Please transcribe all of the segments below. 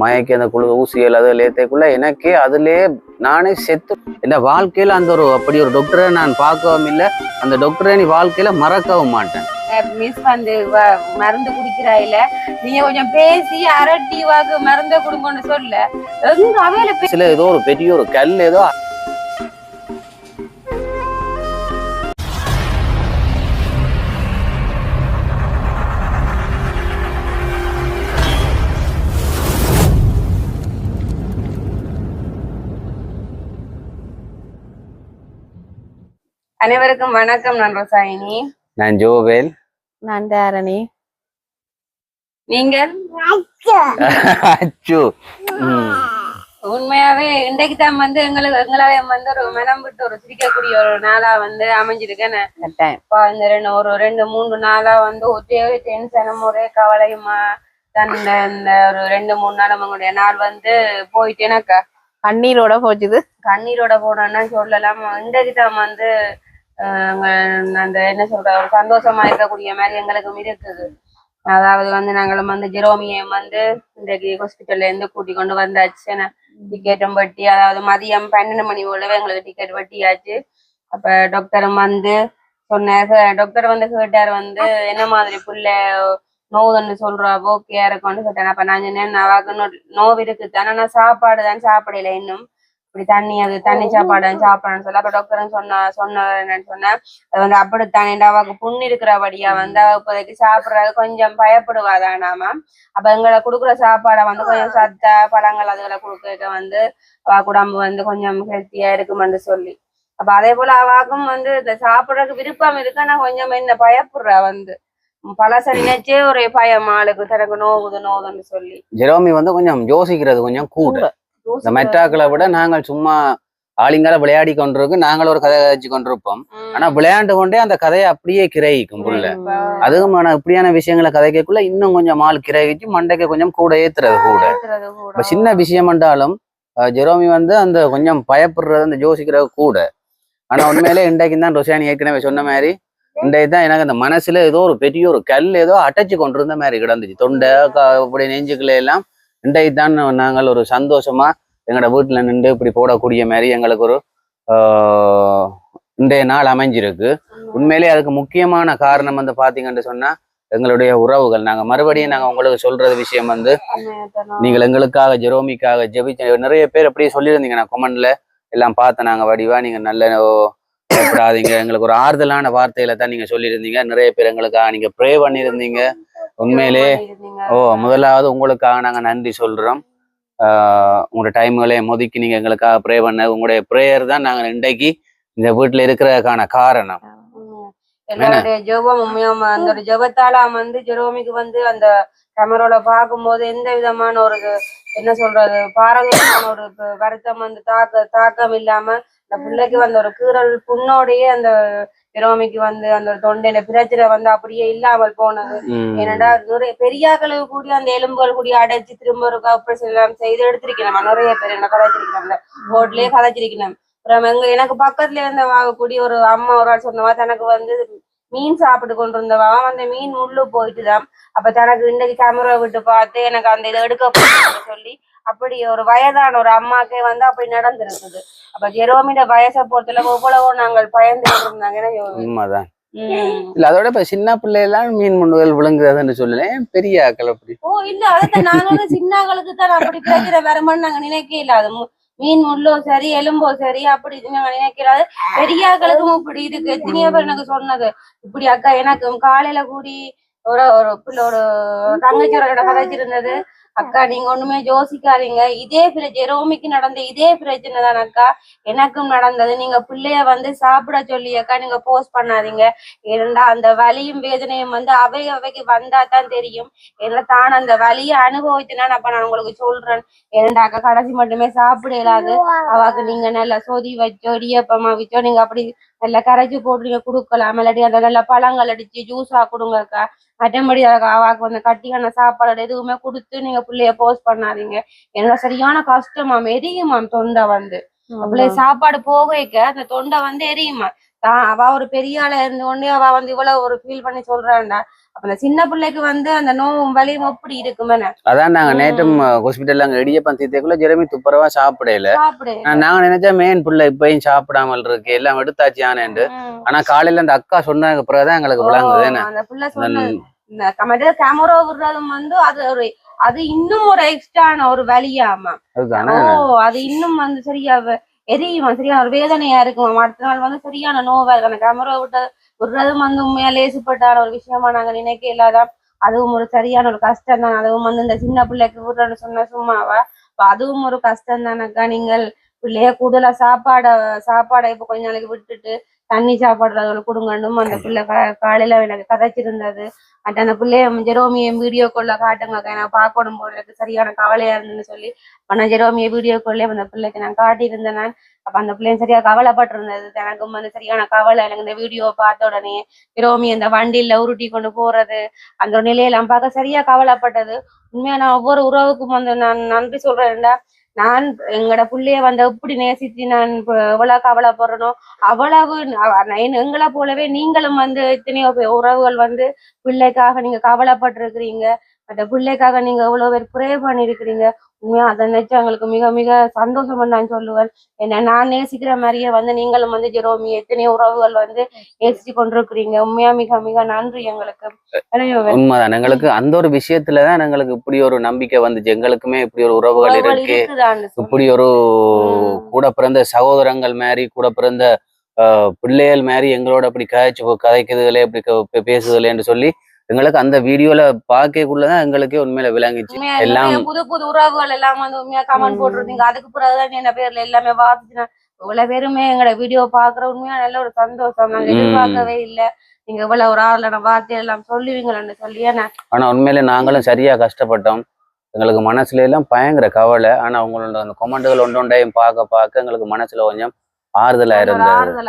மயக்கி அந்த குழு ஊசிகள் அது லேத்தைக்குள்ள எனக்கே அதுலயே நானே செத்து இந்த வாழ்க்கையில அந்த ஒரு அப்படி ஒரு டாக்டரை நான் பார்க்கவும் இல்லை, அந்த டாக்டரை நீ வாழ்க்கையில மறக்கவும் மாட்டேன். மிஸ் வந்து மருந்து குடிக்கிறாயில நீங்க கொஞ்சம் பேசி அரட்டிவாக்கு மருந்தை கொடுங்கன்னு சொல்ல எங்க அவையில சில ஏதோ ஒரு பெரிய ஒரு கல் ஏதோ அனைவருக்கும் வணக்கம். நான் ரசாயினி. நான் ஜோவேல். நான் தாரணி. நீங்கள் உண்மையாவே இன்றைக்கு தான் வந்து எங்களால வந்து ஒரு மனம் விட்டு ஒரு சிரிக்கக்கூடிய ஒரு நாளா வந்து அமைஞ்சிருக்கேன். இந்த ரெண்டு மூன்று நாளா வந்து ஒரே டென்ஷனும் ஒரே கவலையுமா தான் இந்த ஒரு 2-3 நாள் அவங்களுடைய நாள் வந்து போயிட்டேனாக்கா கண்ணீரோட போச்சுது. கண்ணீரோட போனோம்னா சொல்லலாம். இன்றைக்கு தான் வந்து அந்த என்ன சொல்ற ஒரு சந்தோஷமா இருக்கக்கூடிய மாதிரி எங்களுக்கும் இருக்குது. அதாவது வந்து நாங்களும் வந்து ஜெரோமியம் வந்து இன்றைக்கு ஹாஸ்பிட்டல்ல இருந்து கூட்டி கொண்டு வந்தாச்சு. டிக்கெட்டும் வெட்டி, அதாவது மதியம் 12 மணி போலவே எங்களுக்கு டிக்கெட் வெட்டியாச்சு. அப்ப டாக்டரும் வந்து சொன்னாரு, டாக்டர் வந்து கேட்டார் வந்து என்ன மாதிரி புள்ள நோவுன்னு சொல்றா, ஓகே இருக்கும்னு கேட்டேன். அப்ப நான் சொன்னேன் அவாக்கு நோவு இருக்குதானே, ஆனா சாப்பாடு தான் சாப்பிடல இன்னும், இப்படி தண்ணி சாப்பாடு சாப்பிடணும்னு சொல்ல. அப்ப டாக்டரும் சொன்ன என்னன்னு சொன்னா அது வந்து அப்படித்தானே அவாக்கு புண்ணு இருக்கிறபடியா வந்து இப்போதைக்கு சாப்பிடுறது கொஞ்சம் பயப்படுவாதானாமா. அப்ப எங்களை கொடுக்குற சாப்பாடை வந்து கொஞ்சம் சத்தா பழங்கள் அதுகளை கொடுக்க வந்து அவ உடம்பு வந்து கொஞ்சம் ஹெல்த்தியா இருக்குமென்று சொல்லி. அப்ப அதே போல அவாக்கும் வந்து இந்த சாப்பிடறதுக்கு விருப்பம் இருக்கு, ஆனா கொஞ்சம் என்ன பயப்படுறா வந்து பழச நினைச்சே ஒரே பயம் ஆளுக்கு தனக்கு நோவுதுன்னு சொல்லி. ஜெரோமி வந்து கொஞ்சம் யோசிக்கிறது கொஞ்சம் கூட. இந்த மெட்டாக்களை விட நாங்கள் சும்மா ஆளுங்கால விளையாடி கொண்டிருக்கோம், நாங்கள் ஒரு கதை வச்சு கொண்டிருப்போம். ஆனா விளையாண்டு கொண்டே அந்த கதையை அப்படியே கிரகிக்கும் புள்ள. அதுவும் இப்படியான விஷயங்களை கதைக்குள்ள இன்னும் கொஞ்சம் ஆள் கிரகிச்சு மண்டைக்கு கொஞ்சம் கூட ஏத்துறது கூட. இப்ப சின்ன விஷயம் என்றாலும் ஜெரோமி வந்து அந்த கொஞ்சம் பயப்படுறது அந்த யோசிக்கிறது கூட. ஆனா உண்மையிலே இன்றைக்கு தான் ரொசானி ஏற்கனவே சொன்ன மாதிரி இன்றைக்கு தான் எனக்கு அந்த மனசுல ஏதோ ஒரு பெரிய ஒரு கல் ஏதோ அடைச்சு கொண்டிருந்த மாதிரி கிடந்துச்சு, தொண்டை இப்படி நெஞ்சுக்களை எல்லாம். இன்றைக்கு தான் நாங்கள் ஒரு சந்தோஷமா எங்களோட வீட்டுல நின்று இப்படி போடக்கூடிய மாதிரி எங்களுக்கு ஒரு இன்றைய நாள் அமைஞ்சிருக்கு. உண்மையிலே அதுக்கு முக்கியமான காரணம் வந்து பாத்தீங்கன்னு சொன்னா எங்களுடைய உறவுகள். நாங்க மறுபடியும் நாங்க உங்களுக்கு சொல்றது விஷயம் வந்து நீங்கள் எங்களுக்காக ஜெரோமிக்காக ஜெபிச்ச நிறைய பேர் அப்படியே சொல்லியிருந்தீங்க. நான் கொமெண்ட்ல எல்லாம் பார்த்தேன். நாங்க வடிவா நீங்க நல்ல பயப்படாதீங்க, எங்களுக்கு ஒரு ஆறுதலான வார்த்தையில தான் நீங்க சொல்லியிருந்தீங்க. நிறைய பேர் எங்களுக்காக நீங்க ப்ரே பண்ணியிருந்தீங்க. உண்மையிலே முதலாவது உங்களுக்காக நாங்க நன்றி சொல்றோம். உங்களோட டைம்களையும் ஒதுக்கி நீங்க எங்களுக்காக ப்ரே பண்ண உங்களுடைய ப்ரேயர் தான் நாங்க இன்றைக்கு இந்த வீட்டுல இருக்கிறதுக்கான காரணம். என்னுடைய ஜெபம் உண்மையாம அந்த ஒரு ஜெபத்தால வந்து ஜெரோமிக்கு வந்து அந்த கேமரால பார்க்கும்போது எந்த விதமான ஒரு என்ன சொல்றது பாரதூரமான ஒரு வருத்தம் வந்து தாக்கம் இல்லாம அந்த பிள்ளைக்கு வந்து ஒரு கீரல் புண்ணோடையே அந்த ஜெரோமிக்கு வந்து அந்த தொண்டையில பிரச்சனை வந்து அப்படியே இல்லாமல் போனது. ஏன்னா நிறைய பெரியாக்களுக்கு கூடிய அந்த எலும்புகள் கூடிய அடைச்சு திரும்ப ஒரு ஆப்ரேஷன் எல்லாம் செய்து எடுத்திருக்கணும். நிறைய பேர் என்ன கதைச்சிருக்கணும், அந்த போட்லயே கதைச்சிருக்கணும். அப்புறம் எனக்கு பக்கத்துல இருந்து வாங்கக்கூடிய ஒரு அம்மா ஒரு ஆள் சொன்னவா தனக்கு வந்து மீன் சாப்பிட்டு கொண்டு இருந்தவா அந்த மீன் உள்ளு போயிட்டுதான். அப்ப தனக்கு இன்னைக்கு கேமரா விட்டு பார்த்து எனக்கு அந்த இதை எடுக்க சொல்லி அப்படி ஒரு வயதான ஒரு அம்மாக்கே வந்து அப்படி நடந்திருக்குது. அப்ப ஜெரோமியோட வயசை பொறுத்தல எவ்வளவோ நாங்கள் பயந்து இருந்தாங்க. உண்மைதான். இல்ல அதோட இப்ப சின்ன பிள்ளை எல்லாம் மீன் முன்னுதல் விழுங்குறதுன்னு சொல்லுறேன், பெரிய ஆக்கள் அப்படி இல்ல அதான் நானும் சின்ன ஆக்களுக்கு தான் அப்படி பிரச்சனை வரமான்னு நாங்க நினைக்கல. அது மீன் முள்ளோ சரி எலும்போ சரி அப்படி நாங்க நினைக்கிறாது. பெரிய ஆக்களுக்கும் இப்படி இருக்கு. எத்தனையோ பேர் எனக்கு சொன்னது இப்படி அக்கா எனக்கு காலையில கூடி ஒரு பிள்ளை ஒரு தங்கச்சியோட கதைச்சிருந்தது. அக்கா நீங்க ஒண்ணுமே யோசிக்காதீங்க, இதே ஜெரோமிக்கு நடந்த இதே பிரச்சனை தான் அக்கா எனக்கும் நடந்தது. நீங்க பிள்ளைய வந்து சாப்பிட சொல்லி அக்கா நீங்க போஸ்ட் பண்ணாதீங்க. ஏன்னா அந்த வலியும் வேதனையும் வந்து அவைக்கு வந்தா தான் தெரியும். ஏன்னா தான் அந்த வலியை அனுபவிச்சுனா அப்ப நான் உங்களுக்கு சொல்றேன். ஏன்னா அக்கா கடைசி மட்டுமே சாப்பிட இயலாது. அவாக்கு நீங்க நல்லா சொதி வச்சோ இடியப்பமா வச்சோ நீங்க அப்படி நல்லா கரைச்சி போட்டு நீங்க கொடுக்கலாம். இல்லாட்டி அந்த நல்ல பழங்கள் அடிச்சு ஜூஸா கொடுங்க அக்கா. மற்றபடி அவாக்கு வந்து கட்டியான சாப்பாடு எதுவுமே கொடுத்து நீங்க பிள்ளைய போஸ்ட் பண்ணாதீங்க. என்னோட சரியான கஷ்டமாம் எரியுமாம் தொண்டை வந்து. பிள்ளைய சாப்பாடு போக வைக்க அந்த தொண்டை வந்து எரியுமா. அவ ஒரு பெரிய ஆளா இருந்து கொண்டே அவ வந்து இவ்வளவு ஒரு ஃபீல் பண்ணி சொல்றாண்டா. அப்ப அந்த சின்ன பிள்ளைக்கு வந்து அந்த நோவும் வலியும் எப்படி இருக்குமே அதான் நாங்க நேற்றும் ஹாஸ்பிட்டல்ல அங்க இடியப்பம் தீர்த்தக்குள்ள ஜெரமி துப்புரவா சாப்பிடல. சாப்பிடு. நாங்க நினைச்சா மெயின் புள்ள இப்பயும் சாப்பிடாமல் இருக்கு எல்லாம் எடுத்தாச்சு ஆனேண்டு. ஆனா காலையில அந்த அக்கா சொன்னதுக்கு பிறகுதான் எங்களுக்கு விளங்குது. அந்த புள்ள சொன்ன இந்த கேமரா விடுறதும் வந்து அது இன்னும் ஒரு எக்ஸ்ட்ரான ஒரு வலியாமா. அது இன்னும் வந்து சரியா எரியுமா, சரியான ஒரு வேதனையா இருக்கும். அடுத்த நாள் வந்து சரியான நோவா இருக்கு. அந்த கேமரா விடுறதும் வந்து உண்மையா லேசுப்பட்டான ஒரு விஷயமா நாங்க நினைக்க இல்லாதான். அதுவும் ஒரு சரியான ஒரு கஷ்டம் தான். அதுவும் வந்து இந்த சின்ன பிள்ளைக்கு விடுறன்னு சொன்ன சும்மாவா, அதுவும் ஒரு கஷ்டம் தானக்கா. நீங்கள் பிள்ளைய கூடுதலா சாப்பாடை இப்ப கொஞ்ச நாளைக்கு விட்டுட்டு தண்ணி சாப்பாடுறவங்களை கொடுங்கணும். அந்த பிள்ளை காலையில எனக்கு கதைச்சிருந்தது. அந்த பிள்ளைய ஜெரோமியை வீடியோ கால்ல காட்டுங்க, நான் பார்க்கணும் போல எனக்கு சரியான கவலையா இருந்துன்னு சொல்லி நான் ஜெரோமியை வீடியோ கால்ல அந்த பிள்ளைக்கு நான் காட்டியிருந்தேன். நான் அப்ப அந்த பிள்ளையும் சரியா கவலைப்பட்டிருந்தது. எனக்கும் வந்து சரியான கவலை. எனக்கு இந்த வீடியோ பார்த்த உடனே ஜெரோமி அந்த வண்டியில உருட்டி கொண்டு போறது அந்த ஒரு நிலையெல்லாம் பார்க்க சரியா கவலைப்பட்டது. உண்மையா நான் ஒவ்வொரு உறவுக்கும் வந்து நான் நன்றி சொல்றேன்டா. நான் எங்களோட பிள்ளைய வந்து எப்படி நேசிச்சு நான் எவ்வளவு கவலைப்படுறனோ அவ்வளவு எங்களை போலவே நீங்களும் வந்து எத்தனையோ உறவுகள் வந்து பிள்ளைக்காக நீங்க கவலைப்பட்டிருக்கிறீங்க. அந்த பிள்ளைக்காக நீங்க எவ்வளவு பேர் ப்ரே பண்ணிருக்கிறீங்க. உண்மையா அதை நினைச்சு எங்களுக்கு மிக மிக சந்தோஷம் நான் சொல்லுவேன். என்ன நான் நேசிக்கிற மாதிரியே வந்து நீங்களும் வந்து ஜெரோமி எத்தனையோ உறவுகள் வந்து நேசிச்சு கொண்டிருக்கிறீங்க. உண்மையா மிக மிக நன்றி எங்களுக்கு. உண்மைதான். எங்களுக்கு அந்த ஒரு விஷயத்துலதான் எங்களுக்கு இப்படி ஒரு நம்பிக்கை வந்துச்சு. எங்களுக்குமே இப்படி ஒரு உறவுகள் இருக்கு, இப்படி ஒரு கூட பிறந்த சகோதரங்கள் மாதிரி கூட பிறந்த பிள்ளைகள் மாதிரி எங்களோட அப்படி கதைக்குதுகளே இப்படி பேசுதலேன்னு சொல்லி எங்களுக்கு அந்த வீடியோல பாக்கக்குள்ளதான் எங்களுக்கே உண்மையில விளங்கிச்சு. எல்லாம் புது புது உறவுகள் எல்லாம் வந்து உண்மையா கமெண்ட் போட்டிருந்தீங்க. அதுக்கு பிறகுதான் என்ன பேர்ல எல்லாமே வாசிச்சுனா இவ்வளவு பேருமே எங்களோட வீடியோ பாக்குற உண்மையா நல்ல ஒரு சந்தோஷம். நாங்க எதிர்பார்க்கவே இல்லை நீங்க இவ்வளவு ஒரு ஆளோட வார்த்தை எல்லாம் சொல்லுவீங்களன்னு சொல்லியே. ஆனா உண்மையில நாங்களும் சரியா கஷ்டப்பட்டோம். எங்களுக்கு மனசுல எல்லாம் பயங்கர கவலை. ஆனா உங்களோட அந்த கொமெண்ட்கள் ஒன்றொண்டையும் பார்க்க எங்களுக்கு மனசுல கொஞ்சம் ஆறுதலா இருந்தது.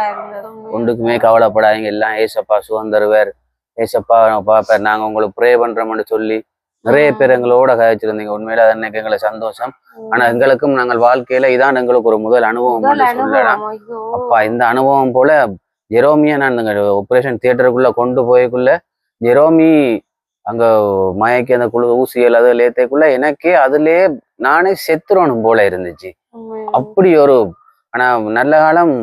ஒன்றுக்குமே கவலைப்படாதீங்க, எல்லாம் ஏசப்பா சுதந்திரவர், ஏசப்பா பாப்பார், நாங்க உங்களுக்கு ப்ரே பண்றோம்னு சொல்லி நிறைய பேர் எங்களோட கதைச்சிருந்தீங்க. உண்மையில அது அன்னைக்கு எங்களுக்கு சந்தோஷம். ஆனா எங்களுக்கும் நாங்கள் வாழ்க்கையில இதான் எங்களுக்கு ஒரு முதல் அனுபவம் சொல்லலாம். அப்பா இந்த அனுபவம் போல ஜெரோமியா நான் ஆபரேஷன் தியேட்டருக்குள்ள கொண்டு போய்க்குள்ள ஜெரோமி அங்க மயக்கி அந்த குழு ஊசியல் அது லேத்தைக்குள்ள எனக்கே அதுலயே நானே செத்துறணும் போல இருந்துச்சு. அப்படி ஒரு ஆனா நல்ல காலம்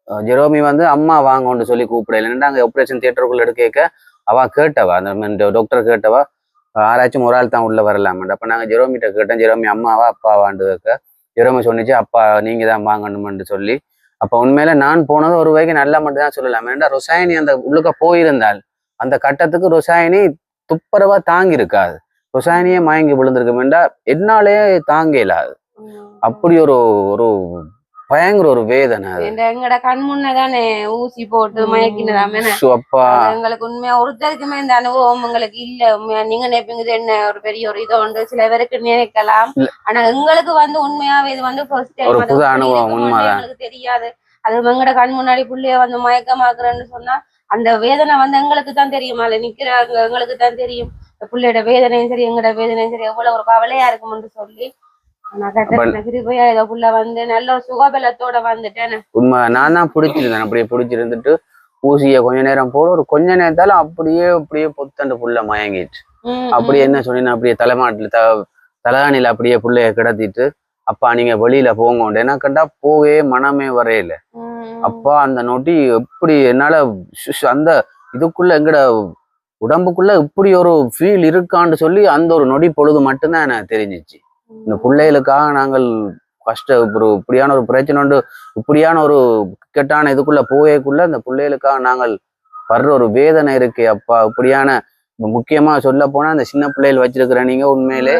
ஜெரோமி வந்து அம்மா வாங்கன்னு சொல்லி கூப்பிடல. அங்க ஆபரேஷன் தியேட்டருக்குள்ள எடுக்க அவ கேட்டவா, அந்த டாக்டர் கேட்டவா, ஆராய்ச்சும் ஒரு ஆள் தான் உள்ள வரலாமான். அப்ப நாங்க ஜெரோமிட்ட கேட்டோம், ஜெரோமி அம்மாவா அப்பாவான்னு கேட்க ஜெரோமி சொன்னிச்சு அப்பா நீங்க தான் வாங்கணும்னு சொல்லி. அப்ப உண்மையில நான் போனது ஒரு வகைக்கு நல்லா மட்டும் தான் சொல்லலாம். ஏன்னா ரொசாயினி அந்த உள்ளுக்க போயிருந்தால் அந்த கட்டத்துக்கு ரொசாயினி துப்புரவா தாங்கி இருக்காது. ரொசாயினியே மயங்கி விழுந்திருக்கும் என்றா என்னாலே தாங்க இயலாது. அப்படி ஒரு ஒரு பயங்கர ஒரு வேதனை. எங்கட கண் முன்னதானே ஊசி போட்டு மயக்கினதாமே. எங்களுக்கு உண்மையா ஒருத்தருக்குமே இந்த அனுபவம் உங்களுக்கு இல்ல. உண்மையா நீங்க நினைப்பீங்க என்ன ஒரு பெரிய ஒரு இது உண்டு, சில பேருக்கு நினைக்கலாம். ஆனா எங்களுக்கு வந்து உண்மையாவே இது வந்து ஃபர்ஸ்ட் டைம் எங்களுக்கு தெரியாது. அது எங்கட கண் முன்னாடி புள்ளைய வந்து மயக்கமாக்குறேன்னு சொன்னா அந்த வேதனை வந்து எங்களுக்கு தான் தெரியுமா, இல்ல நிக்கிறாங்க எங்களுக்கு தான் தெரியும். பிள்ளையோட வேதனையும் சரி எங்கட வேதனையும் சரி எவ்வளவு ஒரு கவலையா இருக்கும்னு சொல்லி வந்து நல்ல ஒரு சுகபலத்தோட வந்துட்டேன். உண்மை நான் தான் பிடிச்சிருந்தேன். அப்படியே பிடிச்சிருந்துட்டு ஊசிய கொஞ்ச நேரம் போட ஒரு கொஞ்ச நேரத்தால அப்படியே பொத்தண்டு புள்ள மயங்கிட்டு அப்படியே என்ன சொன்னீங்கன்னா அப்படியே தலைமாட்டில் தலகாணியில அப்படியே புள்ளைய கிடத்திட்டு அப்பா நீங்க வெளியில போங்க என்ன கண்டா போவே மனமே வரையில. அப்பா அந்த நொடி எப்படி என்னால அந்த இதுக்குள்ள எங்கட உடம்புக்குள்ள இப்படி ஒரு ஃபீல் இருக்கான்னு சொல்லி அந்த ஒரு நொடி பொழுது மட்டும்தான் எனக்கு தெரிஞ்சிச்சு. இந்த பிள்ளைகளுக்காக நாங்கள் இப்படியான ஒரு பிரச்சனை உண்டு, இப்படியான ஒரு கெட்டான இதுக்குள்ள போயக்குள்ள இந்த பிள்ளைகளுக்காக நாங்கள் வர்ற ஒரு வேதனை இருக்கு. அப்பா இப்படியான முக்கியமா சொல்ல போனா இந்த சின்ன பிள்ளைகள் வச்சிருக்கிற நீங்க உண்மையிலே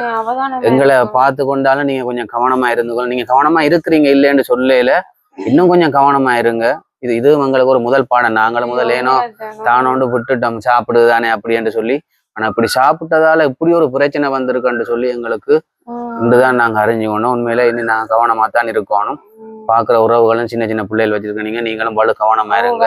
எங்களை பார்த்து கொண்டாலும் நீங்க கொஞ்சம் கவனமா இருந்துக்கணும். நீங்க கவனமா இருக்கிறீங்க இல்லைன்னு சொல்லல, இன்னும் கொஞ்சம் கவனமா இருங்க. இது எங்களுக்கு ஒரு முதல் பாடம். நாங்களும் முதல் ஏனோ தானோண்டு விட்டுட்டோம் சாப்பிடுதானே அப்படின்னு சொல்லி. ஆனா இப்படி சாப்பிட்டதால இப்படி ஒரு பிரச்சனை வந்திருக்குன்னு சொல்லி எங்களுக்கு இன்றுதான் நாங்க அறிஞ்சுக்கணும். உண்மையில இன்னும் நாங்க கவனமா தான் இருக்கணும். பாக்குற உறவுகளும் சின்ன சின்ன பிள்ளைகள் வச்சிருக்கீங்க, நீங்களும் வலு கவனமா இருங்க.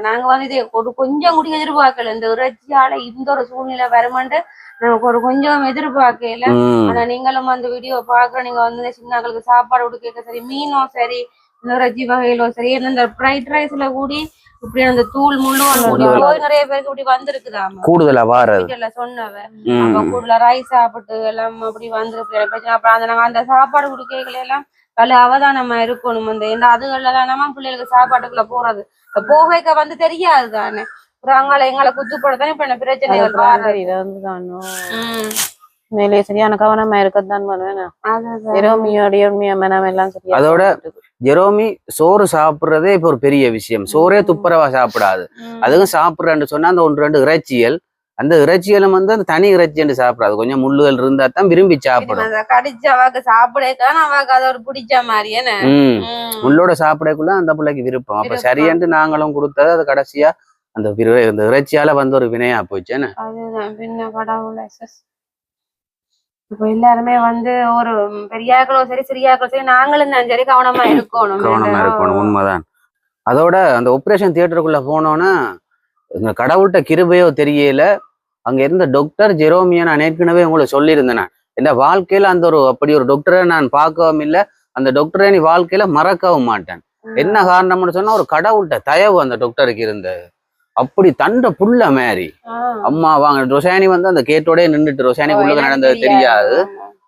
நாங்க வந்து இதை ஒரு கொஞ்சம் கூட எதிர்பார்க்கல. இந்த இறைச்சியால இந்த ஒரு சூழ்நிலை வருமாண்டு நமக்கு ஒரு கொஞ்சம் எதிர்பார்க்கல. ஆனா நீங்களும் அந்த வீடியோ பாக்குற நீங்க வந்து சின்னங்களுக்கு சாப்பாடு கொடுக்க சரி, மீனும் சரி இறைச்சி வகையிலோ சரி இந்த ஃப்ரைட் ரைஸ்ல கூடி இப்படி அந்த தூள் முள்ளு நிறைய பேருக்கு இப்படி வந்திருக்குதாமா கூடுதலா வாரது சொன்னவ அப்ப கூடுதலா ரைஸ் சாப்பிட்டு எல்லாம் அப்படி வந்துருக்கு அப்புறம் அந்த நாங்க அந்த சாப்பாடு குடிக்கைகள் எல்லாம் கல அவதானமா இருக்கணும் இந்த அதுகள்ல தானமா பிள்ளைகளுக்கு சாப்பாட்டுக்குள்ள போறது போகைக்க வந்து தெரியாது தானே அப்புறம் எங்களை குத்துப்படத்தானே இப்ப என்ன பிரச்சனைகள் மேலே சரியான கவனமா இருக்கத்தான் எல்லாம் அதோட ஜெரோமி சோறு சாப்பிடுறதே இப்ப ஒரு பெரிய விஷயம். சோறே துப்புரவா சாப்பிடாது. அதுவும் சாப்பிடுறேன்னு சொன்னா அந்த 1-2 இறைச்சியல், அந்த இறைச்சியலும் வந்து அந்த தனி இறைச்சி என்று சாப்பிடாது. கொஞ்சம் முள்ளுகள் இருந்தா தான் விரும்பி சாப்பிடும். கடிச்சு அவாக்கு சாப்பிடக்கான அவாக்கு அது ஒரு பிடிச்ச மாதிரி என்ன முள்ளோட சாப்பிடக்குள்ள அந்த பிள்ளைக்கு விருப்பம். அப்ப சரியென்று நாங்களும் கொடுத்தது அது கடைசியா அந்த இறைச்சியால வந்து ஒரு வினையா போச்சுன்னு. அதுதான் பின்ன கடவுளை இப்ப எல்லாருமே வந்து ஒரு பெரியாக்களோ சரி சிறியாக்களோ சரி நாங்களும் தான் சரி கவனமா இருக்கணும். உண்மைதான். அதோட அந்த ஆபரேஷன் தியேட்டருக்குள்ள போனோன்னா இந்த கடவுள்கிட்ட கிருபையோ தெரியல. அங்க இருந்த டாக்டர் ஜெரோமியா நான் ஏற்கனவே உங்களை சொல்லியிருந்தேன். என் வாழ்க்கையில அந்த அப்படி ஒரு டாக்டரை நான் பார்க்கவும் இல்லை. அந்த டாக்டரை நீ வாழ்க்கையில மறக்கவும் மாட்டேன். என்ன காரணம்னு சொன்னா ஒரு கடவுள்கிட்ட தயவு அந்த டாக்டருக்கு இருந்தது. அப்படி தண்ட புள்ள மாதிரி அம்மா வாங்க ரொசானி வந்து அந்த கேட்டோடய நின்றுட்டு ரொசானிக்கு உள்ளுக்கு நடந்தது தெரியாது.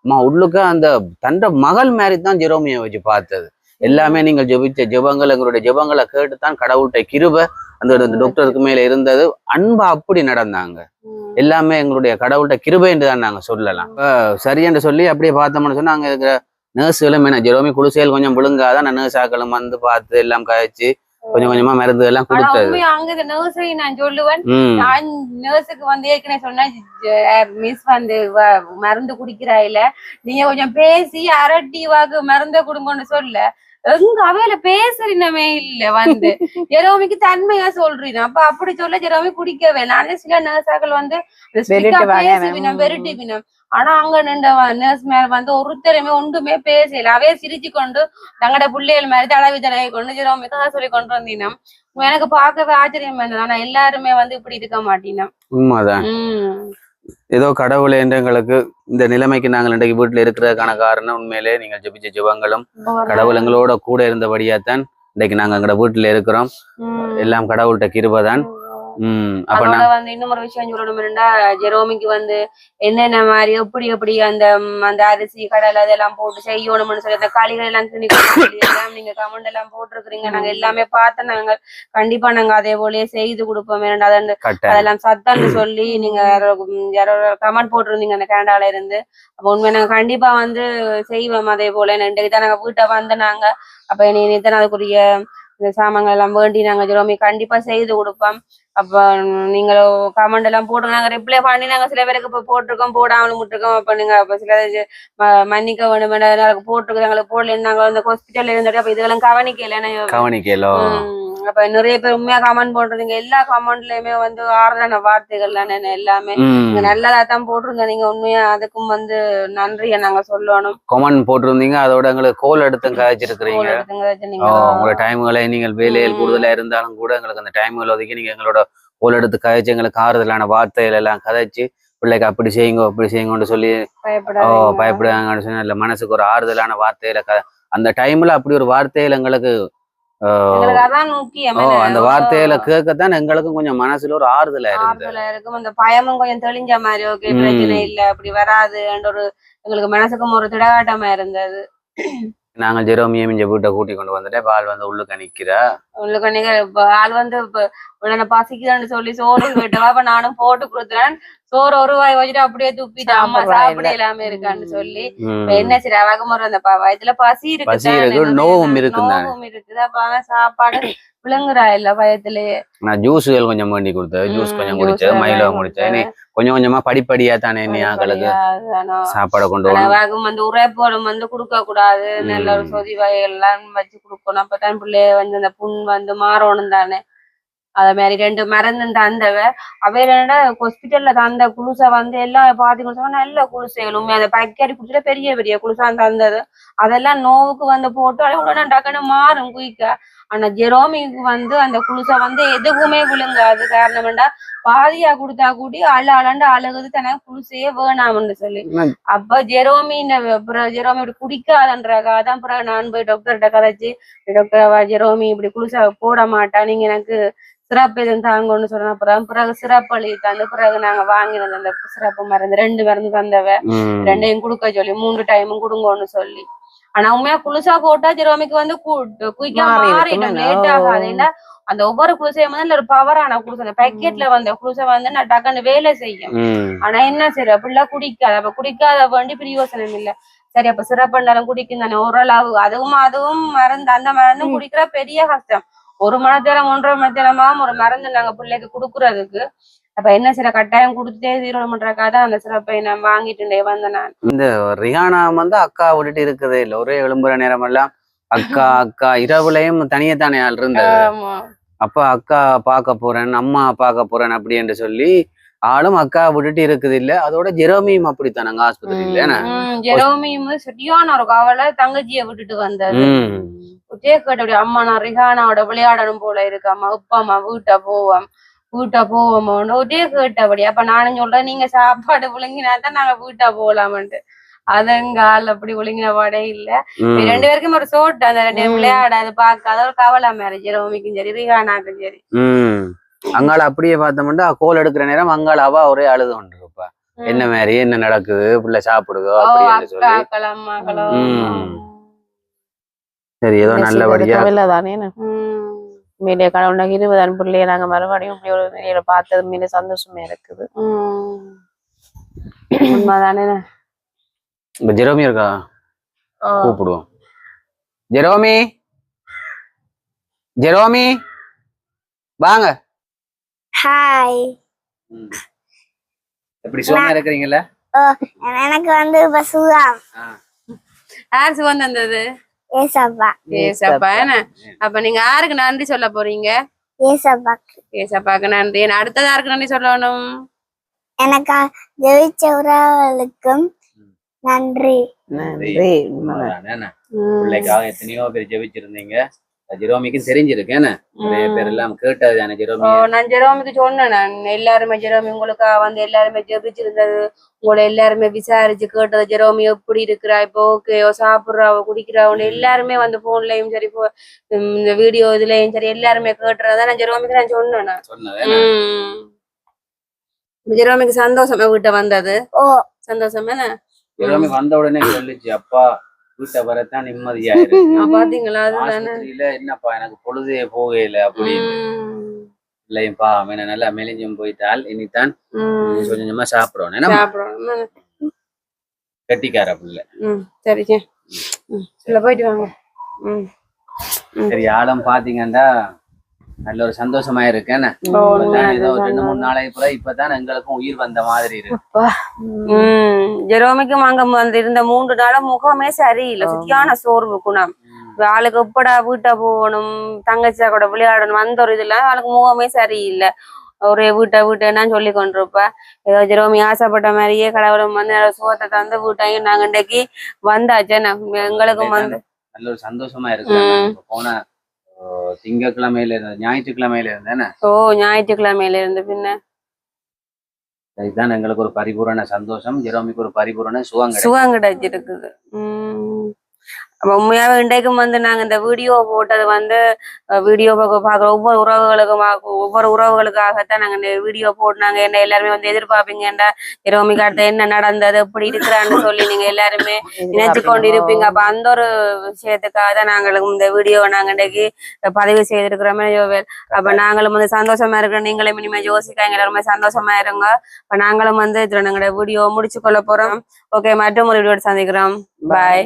அம்மா உள்ளுக்க அந்த தண்ட மகள் மாதிரி தான் ஜெரோமியை வச்சு பார்த்தது. எல்லாமே நீங்கள் ஜெபிச்ச ஜெபங்கள் எங்களுடைய ஜெபங்களை கேட்டுத்தான் கடவுள்கிட்ட கிருபை அந்த டாக்டருக்கு மேல இருந்தது. அன்பா அப்படி நடந்தாங்க. எல்லாமே எங்களுடைய கடவுள்கிட்ட கிருபை என்று தான் நாங்க சொல்லலாம். சரி என்று சொல்லி அப்படியே பார்த்தோம்னு சொன்னா அங்க இருக்கிற நர்ஸுகளும் என்ன ஜெரோமி குளிசைகள் கொஞ்சம் விழுங்காதான் நர்ஸ் ஆக்களும் வந்து பார்த்து எல்லாம் கழிச்சு கொஞ்சம் கொஞ்சமா மருந்து எல்லாம் கொடுத்தது. அங்க நர்ஸை நான் சொல்லுவேன். நான் நர்ஸுக்கு வந்து ஏற்கனவே சொன்னேன், மிஸ் வந்து மருந்து குடிக்கிறா இல்ல நீங்க கொஞ்சம் பேசி அரட்டி வாக்கு மருந்த கொடுங்கன்னு சொல்ல எங்க அவையில பேசுறீனமே இல்ல வந்து ஜெரோமிக்கு தன்மையா சொல்றீங்க. அப்ப அப்படி சொல்ல ஜெரோமி குடிக்கவே. நானே சில நர்ஸாக்கள் வந்து வெறுட்டிவினம். ஆனா அங்க நின்ற நர்ஸ் மேல வந்து ஒருத்தருமே ஒன்றுமே பேசல. அவைய சிரிச்சு கொண்டு தங்கட பிள்ளைகள் மாதிரி தடவி கொண்டு ஜெரோமிக்காக சொல்லி கொண்டு வந்தீனம். எனக்கு பார்க்கவே ஆச்சரியம் இருந்தது. ஆனா எல்லாருமே வந்து இப்படி இருக்க மாட்டீங்கன்னா உண்மைதான். ஏதோ கடவுளை என்று எங்களுக்கு இந்த நிலைமைக்கு நாங்கள் இன்றைக்கு வீட்டுல இருக்கிறதுக்கான காரணம் உண்மையிலே நீங்கள் ஜெபிச்ச ஜெபங்களும் கடவுள் எங்களோட கூட இருந்தபடியாத்தான் இன்றைக்கு நாங்க எங்களோட வீட்டுல இருக்கிறோம். எல்லாம் கடவுள்கிட்ட கிருபைதான். அதோட வந்து இன்னும் ஒரு விஷயம் சொல்லணும்னா ஜெரோமிக்கு வந்து என்னென்ன மாதிரி எப்படி அந்த அரிசி கடலை அதெல்லாம் போட்டு செய்யணும்னு சொல்லி அந்த களிகள் எல்லாம் எல்லாம் நீங்க கமெண்ட் எல்லாம் போட்டிருக்கிறீங்க. நாங்க எல்லாமே பார்த்து நாங்க கண்டிப்பா நாங்க அதே போலயே செய்து கொடுப்போம். அதெல்லாம் சத்தான்னு சொல்லி நீங்க யாரோ கமெண்ட் போட்டிருந்தீங்க அந்த கனடால இருந்து. அப்ப உண்மை நாங்க கண்டிப்பா வந்து செய்வோம். அதே போல இன்றைக்கு தான் நாங்க வீட்டை வந்து நாங்க அப்ப நீதான் அதுக்குரிய இந்த சாமான்கள் எல்லாம் வேண்டி நாங்க ஜெரோமி கண்டிப்பா செய்து கொடுப்போம். அப்ப நீங்களும் கமெண்ட் எல்லாம் போட்டுங்க. நாங்க ரிப்ளை பண்ணி நாங்க சில பேருக்கு இப்ப போட்டிருக்கோம், போடாமலும் விட்டுருக்கோம். அப்ப நீங்க அப்ப சில மன்னிக்க வேணும் போட்டிருக்கோம். எங்களுக்கு போடல நாங்க இந்த ஹாஸ்பிட்டல்ல இருந்துட்டு அப்ப இதெல்லாம் கவனிக்கல. அப்ப நிறைய பேர் உண்மையா கமெண்ட் போட்டிருந்தீங்க. எல்லா கமெண்ட்லயுமே வந்து ஆறுதலான வார்த்தைகள் தானே எல்லாமே நல்லதா தான் போட்டிருந்தோம். நீங்க உண்மையா அதுக்கும் வந்து நன்றியை நாங்க சொல்லணும். கமெண்ட் போட்டிருந்தீங்க. அதோட எங்களுக்கு கோல் எடுத்து கழிச்சிருக்கிறீங்க. உங்களோட டைம்களை நீங்கள் வேலையில் கூடுதலா இருந்தாலும் கூட எங்களுக்கு அந்த டைம்களை ஒதுக்கி நீங்க எங்களோட கோல் எடுத்து கழிச்சு எங்களுக்கு ஆறுதலான வார்த்தைகள் எல்லாம் கதைச்சு பிள்ளைக்கு அப்படி செய்யுங்கன்னு சொல்லி பயப்படுவாங்கன்னு சொன்னா இல்ல மனசுக்கு ஒரு ஆறுதலான வார்த்தையில அந்த டைம்ல அப்படி ஒரு வார்த்தையில எங்களுக்கு அந்த வார்த்தையில கேட்கத்தான் எங்களுக்கும் கொஞ்சம் மனசுல ஒரு ஆறுதலா இருக்கும். அந்த பயமும் கொஞ்சம் தெளிஞ்ச மாதிரி ஓகே பிரச்சனை இல்ல அப்படி வராது ஒரு எங்களுக்கு மனசுக்கும் ஒரு திடகாட்டமா இருந்தது. நாங்கள் ஜெரோமியை மிஞ்ச வீட்டை கூட்டி கொண்டு வந்துட்டு பால் வந்து உள்ளுக்க நிக்கிறா. ஆள் வந்து இப்ப பசிக்குதான்னு சொல்லி சோறு கேட்டவா. அப்ப நானும் போட்டு கொடுத்துறேன். சோறு ஒரு வாய் வச்சுட்டு அப்படியே துப்பிட்டு அம்மா சாப்பிட இல்லாம இருக்கான்னு சொல்லி என்ன சரி அவகம் அந்த வயதுல பசி இருக்கு, நோவும் இருக்குது. அப்ப சாப்பாடு விளங்குறா இல்ல பயத்திலேயே. நான் ஜூஸ்கள் கொஞ்சம் வேண்டி கொடுத்தேன். ஜூஸ் கொஞ்சம் குடிச்சேன், மயிலோ குடிச்சேன். கொஞ்சம் கொஞ்சமா படிப்படியா தானே ஆக்களுக்கு சாப்பாடை கொண்டு வரணும். வந்து உரைப்போடும் வந்து கொடுக்க கூடாது. நல்ல ஒரு சொதி வகைகள் எல்லாம் வச்சு கொடுக்கணும். அப்பதான் பிள்ளைய வந்து அந்த புண் வந்து மாறணும் தானே. அத மாதிரி 2 மருந்து தந்தவ அவையில ஹாஸ்பிட்டல்ல தந்த குளுசை வந்து எல்லாம் பாத்தீங்கன்னா நல்ல குளுசைகள் உண்மை அந்த பக்கரி குடிச்சுட்டு பெரிய பெரிய குளுசா தந்தது. அதெல்லாம் நோவுக்கு வந்து போட்டு உடனே டக்குன்னு மாறும் குயிக்க. ஆனா ஜெரோமிக்கு வந்து அந்த குளுசை வந்து எதுவுமே விழுங்காது. காரணம் என்னடா பாதியா கொடுத்தா கூடி அழண்டு அழுகுது தனக்கு குளுசையே வேணாம்னு சொல்லி. அப்ப ஜெரோமி இப்படி குடிக்காதன்றக்காக தான் பிறகு நான் போய் டாக்டர்கிட்ட கதைச்சு, டாக்டர் ஜெரோமி இப்படி குளுசை போட மாட்டா, நீங்க எனக்கு சிறப்பு எதுவும் தாங்கன்னு சொன்ன பிறகு சிறப்பு அள்ளி தந்து பிறகு நாங்க வாங்கினது அந்த சிறப்பு மருந்து 2 மருந்து தந்தவ 2யும் கொடுக்க சொல்லி 3 டைமும் கொடுங்கன்னு சொல்லி. ஆனா உண்மையா குளுசா போட்டா ஜெரோமிக்கு வந்து குயிக்கா மாறிடும், லேட் ஆகாது. ஏன்னா அந்த ஒவ்வொரு குளுசையும் வந்து ஒரு பவரான குளுசை, அந்த பேக்கெட்ல வந்த குளுசை வந்து நான் டக்குன்னு வேலை செய்யும். ஆனா என்ன சரி அப்படிலாம் குடிக்காது. அப்ப குடிக்காத வேண்டி பிரயோசனம் இல்ல. சரி அப்ப சிறப்பு இருந்தாலும் குடிக்கும் தானே ஓரளவு. அதுவும் மருந்து, அந்த மருந்தும் குடிக்கிற பெரிய கஷ்டம். 1 மணி நேரம் 1.5 மணி நேரமாவும் ஒரு மருந்து நாங்க பிள்ளைக்கு குடுக்குறதுக்கு. அப்ப என்ன சில கட்டாயம் கொடுத்தே தீரணும்ன்றக்காக தான் அந்த சிறப்பை நான் வாங்கிட்டு வந்தேன். நான் இந்த ரிஹானா வந்து அக்கா விட்டுட்டு இருக்குதே இல்ல, ஒரே எழும்புற நேரம் எல்லாம் அக்கா அக்கா இரவுலையும் தனியத்தானே ஆள் இருந்தது. அப்ப அக்கா பார்க்க போறேன், அம்மா பார்க்க போறேன் அப்படி என்று சொல்லி ஆளும் அக்கா விட்டுட்டு இருக்குது இல்ல. அதோட ஜெரோமியும் அப்படித்தானங்க ஆஸ்பத்திரியில. ஜெரோமியும் சரியான ஒரு கவலை, தங்கச்சியை விட்டுட்டு வந்தது. கேட்கட்ட அம்மா நான் ரிஹானாவோட விளையாடணும் போல இருக்கு, அம்மா உப்பாம்மா வீட்டை போவோமோன்னு ஒரே கேட்டபடி. அப்ப நானும் சொல்றேன், நீங்க சாப்பாடு விழுங்கினா தான் நாங்க வீட்டை போகலாமன்ட்டு. அதங்க ஆள் அப்படி விழுங்கின பாடே இல்ல. 2 பேருக்கும் ஒரு சோட்டு, அந்த 2 விளையாட அது பார்க்காத ஒரு கவலை மேரேஜ் ஜெரோமிக்கும் சரி ரிஹானாக்கும் சரி. அங்கால அப்படியே பார்த்தோம்னா கோல் எடுக்கிற நேரம் அங்கால அவ ஒரே அழுது கொண்டு இருப்பா, என்ன மாதிரி என்ன நடக்குது பிள்ளை சாப்பிடுதோ அப்படின்னு சொல்லி. சரி ஏதோ நல்லபடியா தானே மீடியா கடவுள் 20 பிள்ளைய நாங்க மறுபடியும் இப்படி ஒரு மீடியில பார்த்தது மீது சந்தோஷமா இருக்குது. உண்மைதானே. இப்ப ஜெரோமி இருக்கா, கூப்பிடுவோம். ஜெரோமி ஜெரோமி வாங்க. ஹாய். எப்படி சுகமா இருக்கிறீங்களா? எனக்கு வந்து இப்ப சுகம். யார் சுகம் தந்தது? ஏசப்பா. ஏசப்பா. அப்ப நீங்க யாருக்கு நன்றி சொல்ல போறீங்க? ஏசப்பாக்கு. ஏசப்பாக்கு நன்றி. அடுத்தது யாருக்கு நன்றி சொல்லணும்? எனக்கு ஜெயிச்ச உறவுகளுக்கும் நன்றி. நன்றி. பிள்ளைக்காக எத்தனையோ பேர் ஜெபிச்சிருந்தீங்க. ஜெரோமிக்கும் தெரிஞ்சிருக்கேன், நிறைய பேர் எல்லாம் கேட்டது தானே ஜெரோமி. நான் ஜெரோமிக்கு சொன்னேன், நான் எல்லாருமே ஜெரோமி உங்களுக்காக வந்து எல்லாருமே ஜெபிச்சிருந்தது, உங்களை எல்லாருமே விசாரிச்சு கேட்டது. ஜெரோமி எப்படி இருக்கிறா, இப்போ ஓகேயோ, சாப்பிடுறாவோ குடிக்கிறாவோன்னு எல்லாருமே வந்து போன்லயும் சரி இந்த வீடியோ இதுலயும் சரி எல்லாருமே கேட்டுறதா நான் ஜெரோமிக்கு நான் சொன்னேன். ஜெரோமிக்கு சந்தோஷமா வீட்டை வந்தது. சந்தோஷம் என்ன? ஜெரோமி வந்த உடனே சொல்லிச்சு, அப்பா வீட்டை வரத்தான் நிம்மதியா இருக்கு. பாத்தீங்களா? என்னப்பா எனக்கு பொழுதே போகல அப்படின்னு இல்லையப்பா, அவன நல்லா மெலிஞ்சும் போயிட்டால் இனித்தான் கொஞ்சம் கொஞ்சமா சாப்பிடணும். கட்டிக்கார பிள்ளை. சரி போயிட்டு வாங்க. சரி ஆழம் பாத்தீங்கன்னா நல்ல ஒரு சந்தோஷமா இருக்கேன். ஏதோ 2-3 நாளைக்கு கூட இப்பதான் எங்களுக்கும் உயிர் வந்த மாதிரி இருக்கு. ஜெரோமிக்கும் அங்க வந்து இருந்த 3 நாளும் முகமே சரியில்லை, சரியான சோர்வு குணம். ஆளுக்கு எப்படா வீட்டை போகணும், தங்கச்சியா கூட விளையாடணும், அந்த ஒரு இதுல ஆளுக்கு முகமே சரியில்லை. ஒரே வீட்டை சொல்லி கொண்டிருப்பா. ஏதோ ஜெரோமி ஆசைப்பட்ட மாதிரியே கடவுளும் வந்து சோத்தை தந்து வீட்டையும் நாங்க இன்றைக்கு வந்தாச்சு. எங்களுக்கும் வந்து நல்ல ஒரு சந்தோஷமா இருக்கு. போன திங்கட்கிழமையில இருந்து ஞாயிற்றுக்கிழமையில இருந்தேன். ஞாயிற்றுக்கிழமையில இருந்து பின்ன இதுதான் எங்களுக்கு ஒரு பரிபூரண சந்தோஷம். ஜெரோமிக்கு ஒரு பரிபூரண சுகம் கிடைச்சிருக்குது. அப்ப உண்மையாவே இன்றைக்கும் வந்து நாங்க இந்த வீடியோ போட்டது வந்து வீடியோ பாக்குற ஒவ்வொரு உறவுகளுக்காகத்தான் நாங்க இந்த வீடியோ போட்டுனாங்க. என்ன எல்லாருமே வந்து எதிர்பார்ப்பீங்கடா ஜெரோமிக்கு அடுத்து என்ன நடந்தது எப்படி இருக்கிறான்னு சொல்லி நீங்க எல்லாருமே நினைச்சு கொண்டு இருப்பீங்க. அப்ப அந்த ஒரு விஷயத்துக்காக தான் நாங்களும் இந்த வீடியோவை நாங்க இன்றைக்கு பதிவு செய்திருக்கிறோமே. அப்ப நாங்களும் வந்து சந்தோஷமா இருக்கிறோம், நீங்களும் இனிமே யோசிக்காங்க எல்லாருமே சந்தோஷமா இருங்க. அப்ப நாங்களும் வந்து இதுல நாங்களோட வீடியோ முடிச்சு கொள்ள போறோம். ஓகே, மற்றும் ஒரு வீடியோ சந்திக்கிறோம். பாய்.